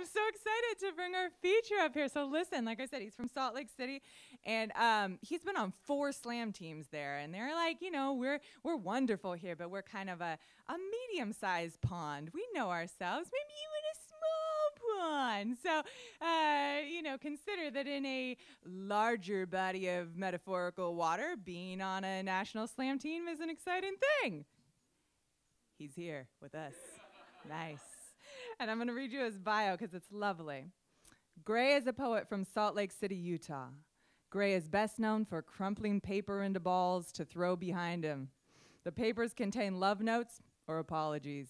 I'm so excited to bring our feature up here. So listen, like I said, he's from Salt Lake City, and he's been on 4 slam teams there, and they're like, we're wonderful here, but we're kind of a medium-sized pond. We know ourselves. Maybe you in a small pond. So, consider that in a larger body of metaphorical water, being on a national slam team is an exciting thing. He's here with us. Nice. And I'm going to read you his bio because it's lovely. Gray is a poet from Salt Lake City, Utah. Gray is best known for crumpling paper into balls to throw behind him. The papers contain love notes or apologies.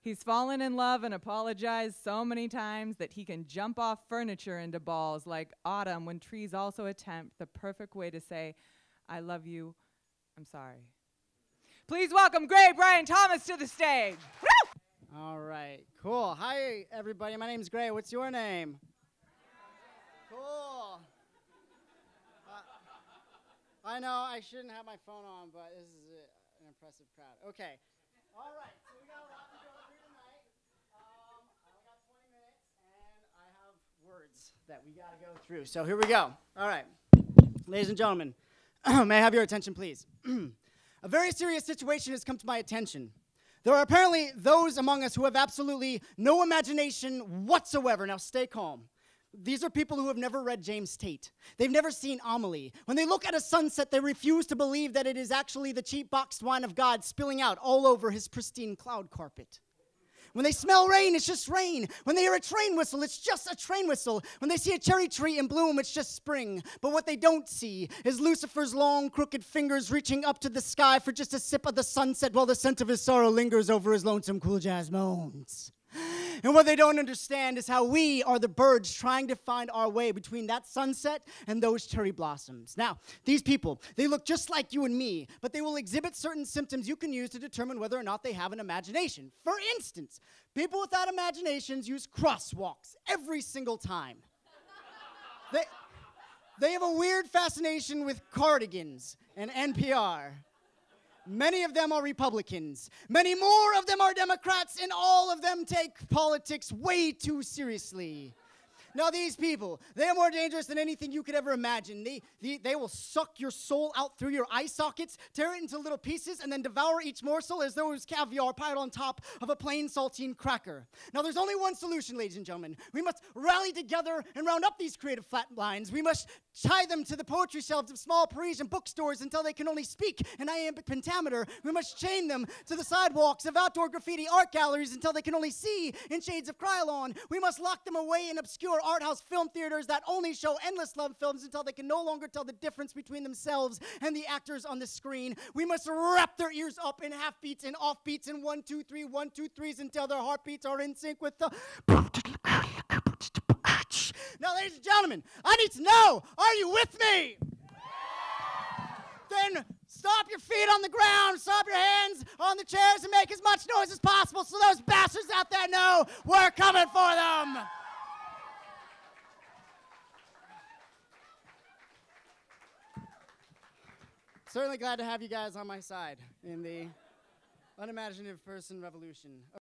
He's fallen in love and apologized so many times that he can jump off furniture into balls like autumn when trees also attempt the perfect way to say, I love you, I'm sorry. Please welcome Gray Brian Thomas to the stage. Woo! All right, cool. Hi, everybody. My name's Gray. What's your name? Cool. I know I shouldn't have my phone on, but this is an impressive crowd. Okay. All right, so we got a lot to go through tonight. I only got 20 minutes, and I have words that we got to go through. So here we go. All right. Ladies and gentlemen, may I have your attention, please? A very serious situation has come to my attention. There are apparently those among us who have absolutely no imagination whatsoever. Now, stay calm. These are people who have never read James Tate. They've never seen Amelie. When they look at a sunset, they refuse to believe that it is actually the cheap boxed wine of God spilling out all over his pristine cloud carpet. When they smell rain, it's just rain. When they hear a train whistle, it's just a train whistle. When they see a cherry tree in bloom, it's just spring. But what they don't see is Lucifer's long, crooked fingers reaching up to the sky for just a sip of the sunset while the scent of his sorrow lingers over his lonesome cool jazz moans. And what they don't understand is how we are the birds trying to find our way between that sunset and those cherry blossoms. Now, these people, they look just like you and me, but they will exhibit certain symptoms you can use to determine whether or not they have an imagination. For instance, people without imaginations use crosswalks every single time. They have a weird fascination with cardigans and NPR. Many of them are Republicans. Many more of them are Democrats, and all of them take politics way too seriously. Now, these people, they are more dangerous than anything you could ever imagine. They will suck your soul out through your eye sockets, tear it into little pieces, and then devour each morsel as though it was caviar piled on top of a plain saltine cracker. Now, there's only one solution, ladies and gentlemen. We must rally together and round up these creative flat lines. We must tie them to the poetry shelves of small Parisian bookstores until they can only speak in iambic pentameter. We must chain them to the sidewalks of outdoor graffiti art galleries until they can only see in shades of Krylon. We must lock them away in obscure art house film theaters that only show endless love films until they can no longer tell the difference between themselves and the actors on the screen. We must wrap their ears up in half beats and off beats and 1, 2, 3, 1, 2, 3s until their heartbeats are in sync with the... Now, ladies and gentlemen, I need to know, are you with me? Then stop your feet on the ground, stop your hands on the chairs, and make as much noise as possible so those bastards out there know we're coming for them. Certainly glad to have you guys on my side in the unimaginative person revolution.